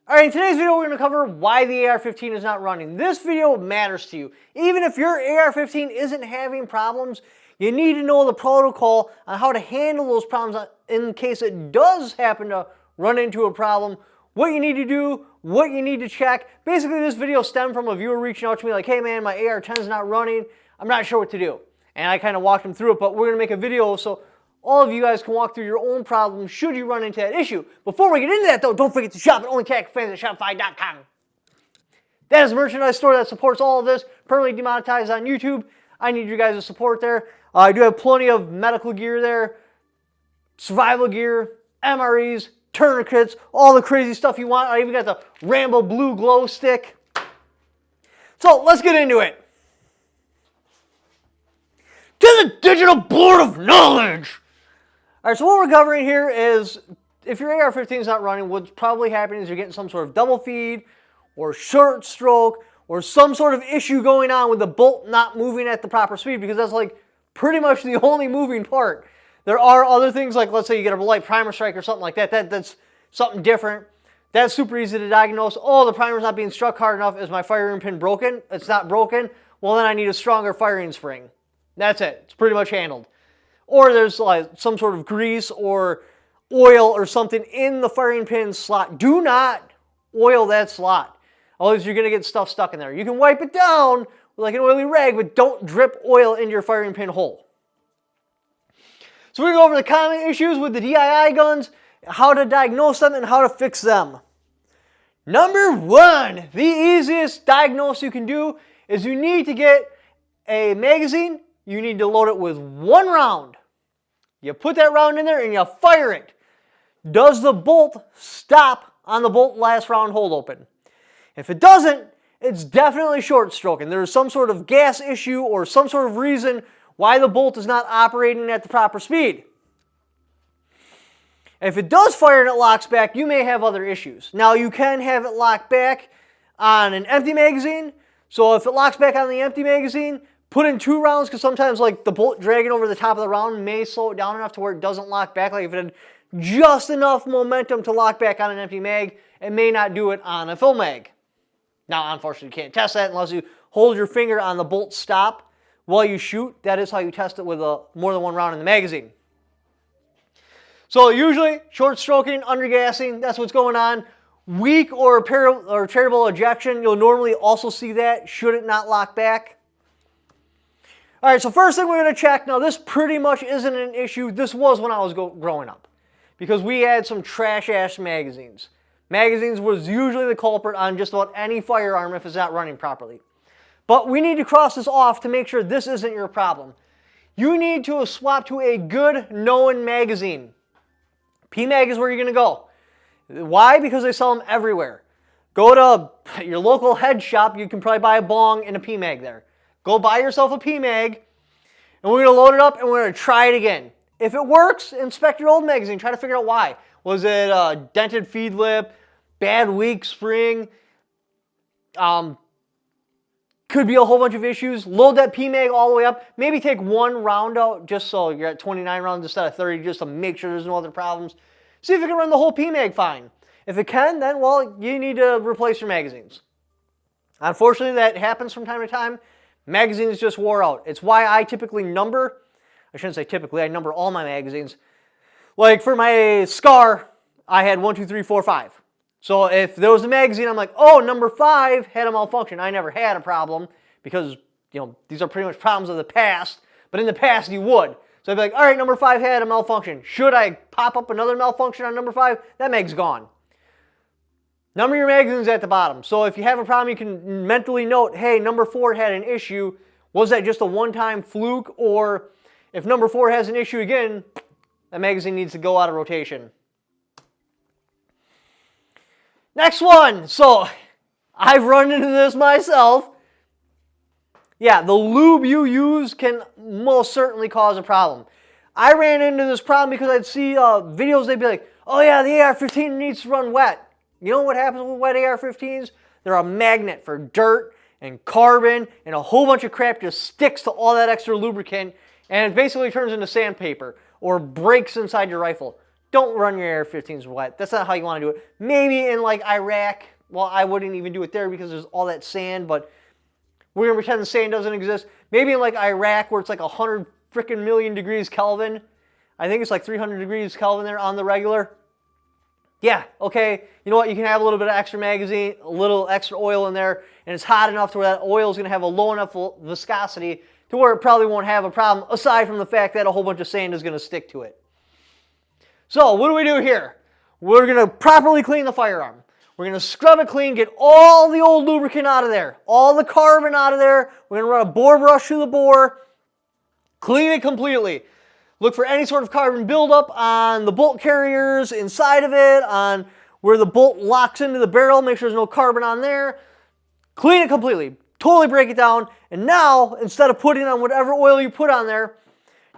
Alright, in today's video we're going to cover why the AR-15 is not running. This video matters to you. Even if your AR-15 isn't having problems, you need to know the protocol on how to handle those problems in case it does happen to run into a problem, what you need to do, what you need to check. Basically, this video stemmed from a viewer reaching out to me like, hey man, my AR-10 is not running, I'm not sure what to do. And I kind of walked him through it, but we're going to make a video so all of you guys can walk through your own problems should you run into that issue. Before we get into that though, don't forget to shop at OnlyCatFans at Shopify.com. That is a merchandise store that supports all of this, permanently demonetized on YouTube. I need you guys' support there. I do have plenty of medical gear there, survival gear, MREs, tourniquets, all the crazy stuff you want. I even got the Rambo Blue Glow Stick. So let's get into it. To the Digital Board of Knowledge! Alright, so what we're covering here is if your AR-15 is not running, what's probably happening is you're getting some sort of double feed or short stroke or some sort of issue going on with the bolt not moving at the proper speed, because that's like pretty much the only moving part. There are other things like, let's say you get a light primer strike or something like that. That's something different. That's super easy to diagnose. Oh, the primer's not being struck hard enough. Is my firing pin broken? It's not broken. Well, then I need a stronger firing spring. That's it. It's pretty much handled. Or there's like some sort of grease or oil or something in the firing pin slot. Do not oil that slot. Otherwise you're going to get stuff stuck in there. You can wipe it down with like an oily rag, but don't drip oil into your firing pin hole. So we're going to go over the common issues with the DII guns, how to diagnose them, and how to fix them. Number one, the easiest diagnose you can do is you need to get a magazine. You need to load it with one round. You put that round in there and you fire it. Does the bolt stop on the bolt last round hold open? If it doesn't, it's definitely short stroking. There's some sort of gas issue or some sort of reason why the bolt is not operating at the proper speed. If it does fire and it locks back, you may have other issues. Now you can have it lock back on an empty magazine. So if it locks back on the empty magazine, put in 2 rounds, because sometimes like the bolt dragging over the top of the round may slow it down enough to where it doesn't lock back. Like if it had just enough momentum to lock back on an empty mag, it may not do it on a full mag. Now, unfortunately, you can't test that unless you hold your finger on the bolt stop while you shoot. That is how you test it with more than 1 round in the magazine. So usually, short stroking, undergassing, that's what's going on. Weak or terrible ejection, you'll normally also see that should it not lock back. Alright, so first thing we're going to check, now this pretty much isn't an issue, this was when I was growing up, because we had some trash-ass magazines. Magazines was usually the culprit on just about any firearm if it's not running properly. But we need to cross this off to make sure this isn't your problem. You need to swap to a good known magazine. PMag is where you're going to go. Why? Because they sell them everywhere. Go to your local head shop, you can probably buy a bong and a PMag there. Go buy yourself a PMag, and we're going to load it up, and we're going to try it again. If it works, inspect your old magazine. Try to figure out why. Was it a dented feed lip, bad weak spring? Could be a whole bunch of issues. Load that PMag all the way up. Maybe take 1 round out just so you're at 29 rounds instead of 30, just to make sure there's no other problems. See if it can run the whole PMag fine. If it can, then, well, you need to replace your magazines. Unfortunately, that happens from time to time. Magazines just wore out. It's why I typically number, I shouldn't say typically, I number all my magazines. Like for my SCAR, I had 1, 2, 3, 4, 5. So if there was a magazine, I'm like, oh, number 5 had a malfunction. I never had a problem because, you know, these are pretty much problems of the past. But in the past, you would. So I'd be like, all right, number 5 had a malfunction. Should I pop up another malfunction on number 5? That mag's gone. Number your magazines at the bottom. So if you have a problem, you can mentally note, hey, number 4 had an issue. Was that just a one-time fluke? Or if number 4 has an issue again, that magazine needs to go out of rotation. Next one. So I've run into this myself. Yeah, the lube you use can most certainly cause a problem. I ran into this problem because I'd see videos, they'd be like, oh yeah, the AR-15 needs to run wet. You know what happens with wet AR-15s? They're a magnet for dirt and carbon and a whole bunch of crap just sticks to all that extra lubricant and it basically turns into sandpaper or breaks inside your rifle. don't run your AR-15s wet. That's not how you want to do it. Maybe in like Iraq, well, I wouldn't even do it there because there's all that sand, but we're going to pretend the sand doesn't exist. Maybe in like Iraq where it's like 100 freaking million degrees Kelvin. I think it's like 300 degrees Kelvin there on the regular. Yeah, okay, you know what, you can have a little bit of extra magazine, a little extra oil in there, and it's hot enough to where that oil is going to have a low enough viscosity to where it probably won't have a problem, aside from the fact that a whole bunch of sand is going to stick to it. So, what do we do here? We're going to properly clean the firearm. We're going to scrub it clean, get all the old lubricant out of there, all the carbon out of there. We're going to run a bore brush through the bore, clean it completely. Look for any sort of carbon buildup on the bolt carriers, inside of it, on where the bolt locks into the barrel. Make sure there's no carbon on there. Clean it completely. Totally break it down. And now, instead of putting on whatever oil you put on there,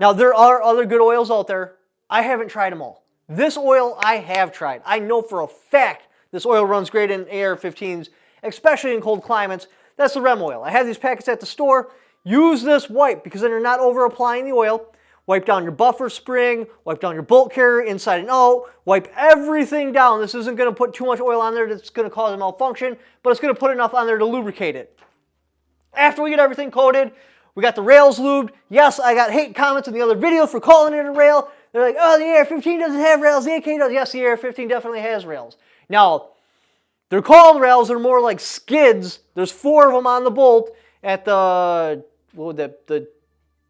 now there are other good oils out there. I haven't tried them all. This oil I have tried. I know for a fact this oil runs great in AR-15s, especially in cold climates. That's the REM oil. I have these packets at the store. Use this wipe because then you're not over applying the oil. Wipe down your buffer spring, wipe down your bolt carrier inside and out, wipe everything down. This isn't going to put too much oil on there that's going to cause a malfunction, but it's going to put enough on there to lubricate it. After we get everything coated, we got the rails lubed. Yes, I got hate comments in the other video for calling it a rail. They're like, oh, the AR-15 doesn't have rails, the AK does. Yes, the AR-15 definitely has rails. Now, they're called rails, they're more like skids. There's 4 of them on the bolt at the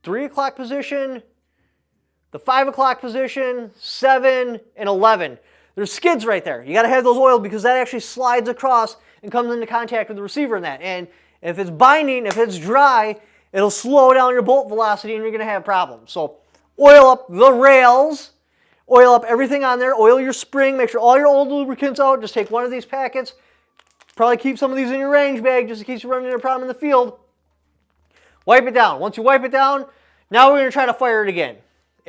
3 o'clock position, the 5 o'clock position, 7, and 11. There's skids right there. You got to have those oiled because that actually slides across and comes into contact with the receiver in that. And if it's binding, if it's dry, it'll slow down your bolt velocity and you're going to have problems. So oil up the rails, oil up everything on there, oil your spring, make sure all your old lubricant's out. Just take one of these packets. Probably keep some of these in your range bag just in case you run into a problem in the field. Wipe it down. Once you wipe it down, now we're going to try to fire it again.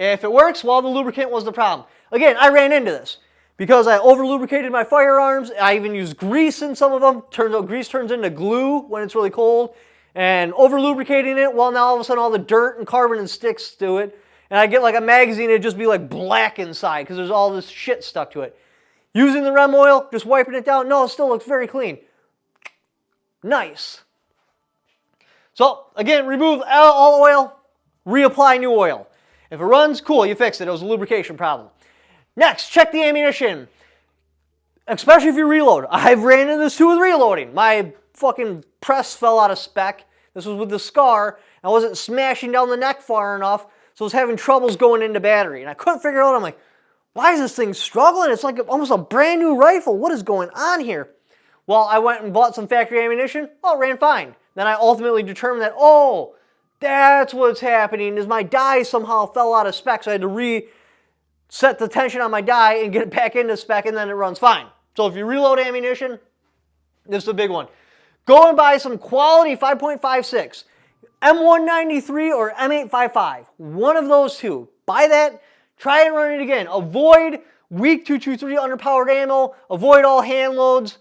If it works, well, the lubricant was the problem. Again, I ran into this because I over-lubricated my firearms. I even used grease in some of them. Turns out grease turns into glue when it's really cold. And over-lubricating it, well, now all of a sudden all the dirt and carbon and sticks to it. And I get like a magazine, it'd just be like black inside because there's all this shit stuck to it. Using the REM oil, just wiping it down, no, it still looks very clean. Nice. So, again, remove all oil, reapply new oil. If it runs, cool, you fixed it. It was a lubrication problem. Next, check the ammunition. Especially if you reload. I've ran into this too with reloading. My fucking press fell out of spec. This was with the SCAR. I wasn't smashing down the neck far enough, so I was having troubles going into battery. And I couldn't figure out, I'm like, why is this thing struggling? It's like almost a brand new rifle. What is going on here? Well, I went and bought some factory ammunition. Oh, it ran fine. Then I ultimately determined that, oh, that's what's happening, is my die somehow fell out of spec, so I had to reset the tension on my die and get it back into spec, and then it runs fine. So if you reload ammunition, this is a big one. Go and buy some quality 5.56, M193 or M855, one of those two. Buy that, try and run it again. Avoid weak 223 underpowered ammo, avoid all hand loads.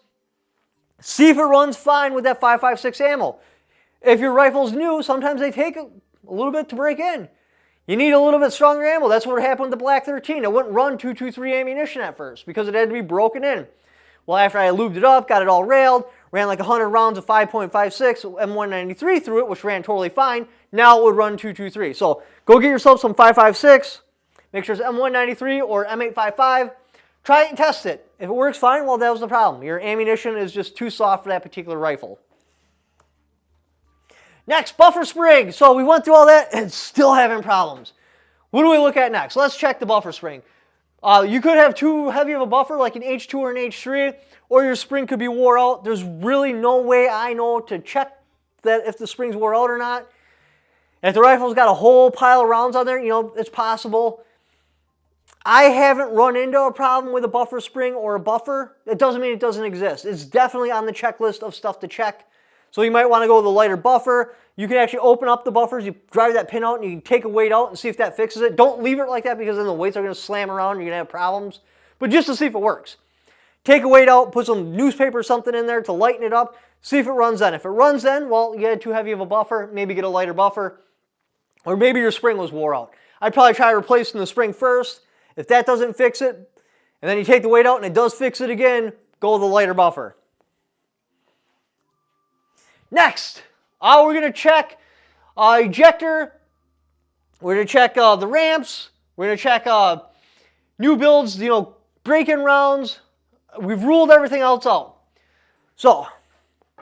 See if it runs fine with that 5.56 ammo. If your rifle's new, sometimes they take a little bit to break in. You need a little bit stronger ammo. That's what happened with the Black 13. It wouldn't run 223 ammunition at first because it had to be broken in. Well, after I lubed it up, got it all railed, ran like 100 rounds of 5.56 M193 through it, which ran totally fine. Now it would run 223. So go get yourself some 5.56. Make sure it's M193 or M855. Try it and test it. If it works fine, well, that was the problem. Your ammunition is just too soft for that particular rifle. Next, buffer spring. So we went through all that and still having problems. What do we look at next? Let's check the buffer spring. You could have too heavy of a buffer, like an H2 or an H3, or your spring could be wore out. There's really no way I know to check that if the spring's wore out or not. If the rifle's got a whole pile of rounds on there, you know, it's possible. I haven't run into a problem with a buffer spring or a buffer. It doesn't mean it doesn't exist. It's definitely on the checklist of stuff to check. So you might want to go with a lighter buffer. You can actually open up the buffers, you drive that pin out, and you can take a weight out and see if that fixes it. Don't leave it like that because then the weights are going to slam around and you're going to have problems. But just to see if it works. Take a weight out, put some newspaper or something in there to lighten it up, see if it runs then. If it runs then, well, you had too heavy of a buffer, maybe get a lighter buffer. Or maybe your spring was wore out. I'd probably try replacing the spring first, If that doesn't fix it, and then you take the weight out and it does fix it again, go with the lighter buffer. Next, we're going to check ejector. We're going to check the ramps. We're going to check new builds, break-in rounds. We've ruled everything else out. So,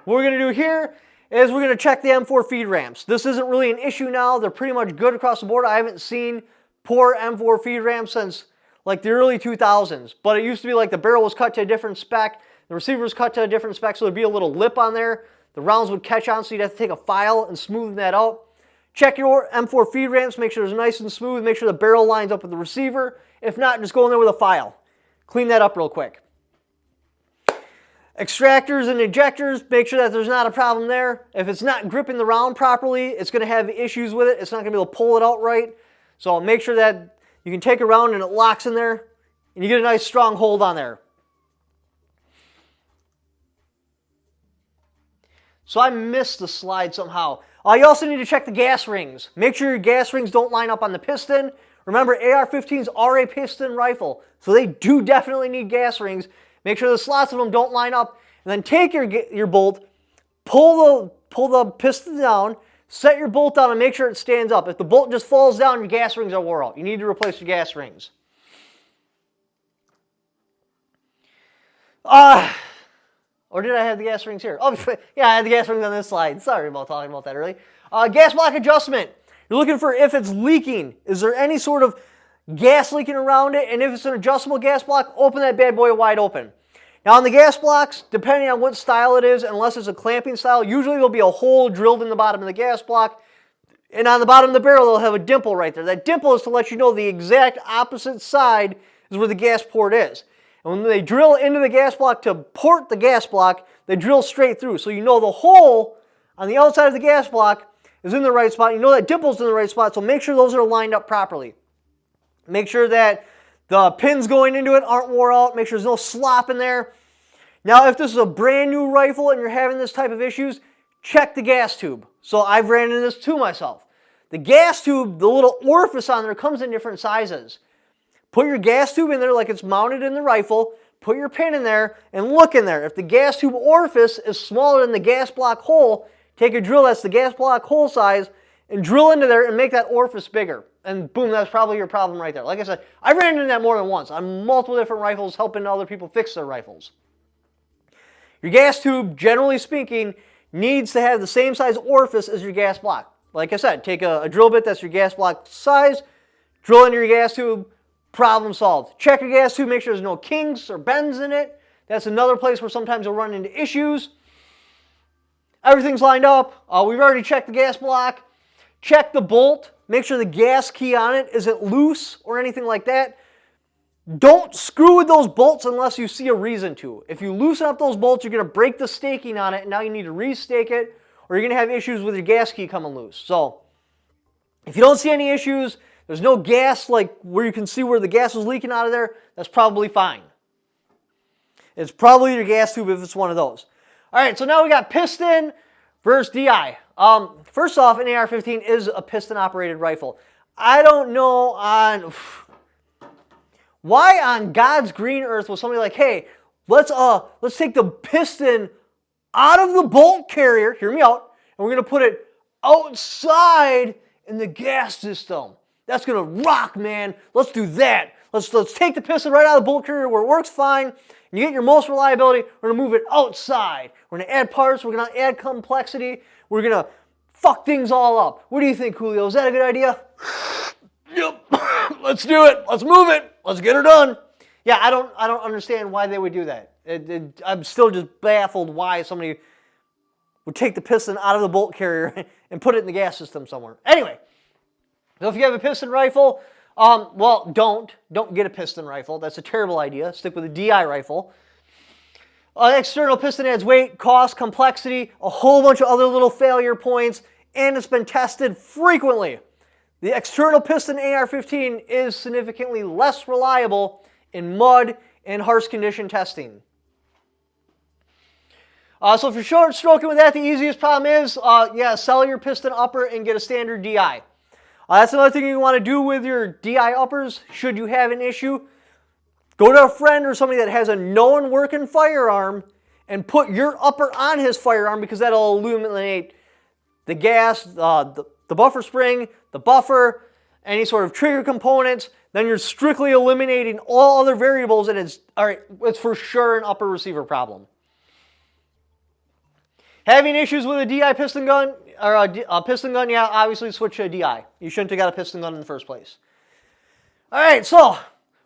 what we're going to do here is we're going to check the M4 feed ramps. This isn't really an issue now. They're pretty much good across the board. I haven't seen poor M4 feed ramps since like the early 2000s. But it used to be like the barrel was cut to a different spec. The receiver was cut to a different spec, so there'd be a little lip on there. The rounds would catch on, so you'd have to take a file and smoothen that out. Check your M4 feed ramps. Make sure it's nice and smooth. Make sure the barrel lines up with the receiver. If not, just go in there with a file. Clean that up real quick. Extractors and ejectors, make sure that there's not a problem there. If it's not gripping the round properly, it's going to have issues with it. It's not going to be able to pull it out right. So make sure that you can take a round and it locks in there, and you get a nice strong hold on there. So I missed the slide somehow. You also need to check the gas rings. Make sure your gas rings don't line up on the piston. Remember, AR-15s are a piston rifle, so they do definitely need gas rings. Make sure the slots of them don't line up, and then take your bolt, pull the piston down, set your bolt down, and make sure it stands up. If the bolt just falls down, your gas rings are wore out. You need to replace your gas rings. Or did I have the gas rings here? Oh, yeah, I had the gas rings on this slide. Sorry about talking about that early. Gas block adjustment. You're looking for if it's leaking. Is there any sort of gas leaking around it? And if it's an adjustable gas block, open that bad boy wide open. Now on the gas blocks, depending on what style it is, unless it's a clamping style, usually there'll be a hole drilled in the bottom of the gas block. And on the bottom of the barrel, they'll have a dimple right there. That dimple is to let you know the exact opposite side is where the gas port is. And when they drill into the gas block to port the gas block, they drill straight through. So you know the hole on the outside of the gas block is in the right spot. You know that dimple's in the right spot, so make sure those are lined up properly. Make sure that the pins going into it aren't wore out. Make sure there's no slop in there. Now, if this is a brand new rifle and you're having this type of issues, check the gas tube. So I've ran into this too myself. The gas tube, the little orifice on there comes in different sizes. Put your gas tube in there like it's mounted in the rifle. Put your pin in there and look in there. If the gas tube orifice is smaller than the gas block hole, take a drill that's the gas block hole size and drill into there and make that orifice bigger. And boom, that's probably your problem right there. Like I said, I ran into that more than once on multiple different rifles, helping other people fix their rifles. Your gas tube, generally speaking, needs to have the same size orifice as your gas block. Like I said, take a drill bit that's your gas block size, drill into your gas tube, problem solved. Check your gas tube, make sure there's no kinks or bends in it. That's another place where sometimes you'll run into issues. Everything's lined up. We've already checked the gas block. Check the bolt. Make sure the gas key on it isn't loose or anything like that. Don't screw with those bolts unless you see a reason to. If you loosen up those bolts, you're going to break the staking on it, and now you need to restake it, or you're going to have issues with your gas key coming loose. So, if you don't see any issues, there's no gas like where you can see where the gas is leaking out of there, that's probably fine. It's probably your gas tube if it's one of those. All right, so now we got piston versus DI. First off, an AR-15 is a piston-operated rifle. I don't know on why on God's green earth was somebody like, hey, let's take the piston out of the bolt carrier, hear me out, and we're going to put it outside in the gas system. That's going to rock, man. Let's do that. Let's take the piston right out of the bolt carrier where it works fine, and you get your most reliability. We're going to move it outside. We're going to add parts. We're going to add complexity. We're going to fuck things all up. What do you think, Julio? Is that a good idea? Yep. Let's do it. Let's move it. Let's get her done. Yeah, I don't understand why they would do that. I'm still just baffled why somebody would take the piston out of the bolt carrier and put it in the gas system somewhere. Anyway, so if you have a piston rifle, well, don't get a piston rifle. That's a terrible idea. Stick with a DI rifle. External piston adds weight, cost, complexity, a whole bunch of other little failure points, and it's been tested frequently. The external piston AR-15 is significantly less reliable in mud and harsh condition testing. So if you're short stroking with that, the easiest problem is, sell your piston upper and get a standard DI. That's another thing you want to do with your DI uppers, should you have an issue. Go to a friend or somebody that has a known working firearm and put your upper on his firearm, because that'll eliminate the gas, the buffer spring, the buffer, any sort of trigger components. Then you're strictly eliminating all other variables, and it's for sure an upper receiver problem. Having issues with a DI piston gun, or a piston gun, yeah, obviously switch to a DI. You shouldn't have got a piston gun in the first place. All right, so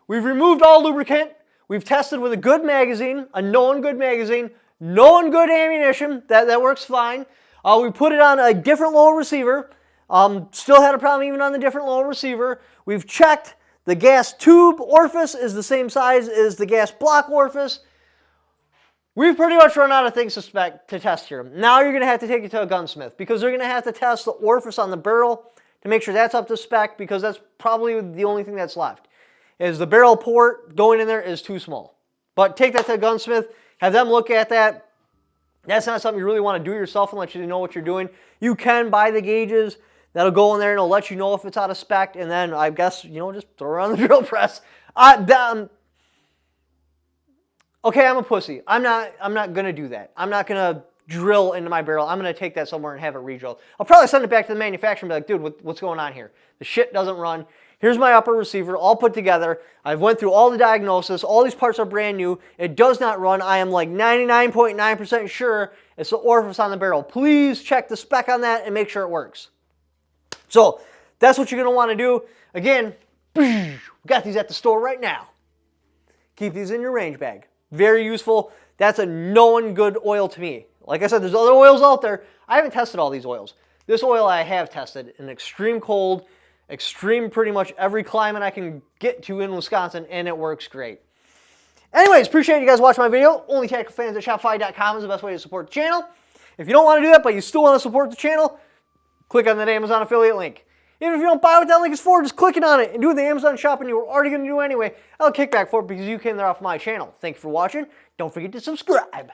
we've removed all lubricant. We've tested with a good magazine, a known good magazine, known good ammunition. That works fine. We put it on a different lower receiver. Still had a problem even on the different lower receiver. We've checked the gas tube orifice is the same size as the gas block orifice. We've pretty much run out of things to test here. Now you're going to have to take it to a gunsmith, because they're going to have to test the orifice on the barrel to make sure that's up to spec, because that's probably the only thing that's left. Is the barrel port going in there is too small. But take that to a gunsmith, have them look at that. That's not something you really want to do yourself unless you know what you're doing. You can buy the gauges. That'll go in there and it'll let you know if it's out of spec, and then I guess, just throw it on the drill press. Okay, I'm a pussy. I'm not gonna do that. I'm not gonna drill into my barrel. I'm gonna take that somewhere and have it re-drilled. I'll probably send it back to the manufacturer and be like, dude, what's going on here? The shit doesn't run. Here's my upper receiver all put together. I've went through all the diagnosis. All these parts are brand new. It does not run. I am like 99.9% sure it's the orifice on the barrel. Please check the spec on that and make sure it works. So that's what you're gonna want to do. Again, we got these at the store right now. Keep these in your range bag. Very useful. That's a known good oil to me. Like I said, there's other oils out there. I haven't tested all these oils. This oil I have tested in extreme cold, extreme pretty much every climate I can get to in Wisconsin, and it works great. Anyways, appreciate you guys watching my video. Only Tactical Fans at Shopify.com is the best way to support the channel. If you don't want to do that, but you still want to support the channel, click on that Amazon affiliate link. Even if you don't buy what that link is for, just clicking on it and doing the Amazon shopping you were already going to do anyway. I'll kick back for it because you came there off my channel. Thank you for watching. Don't forget to subscribe.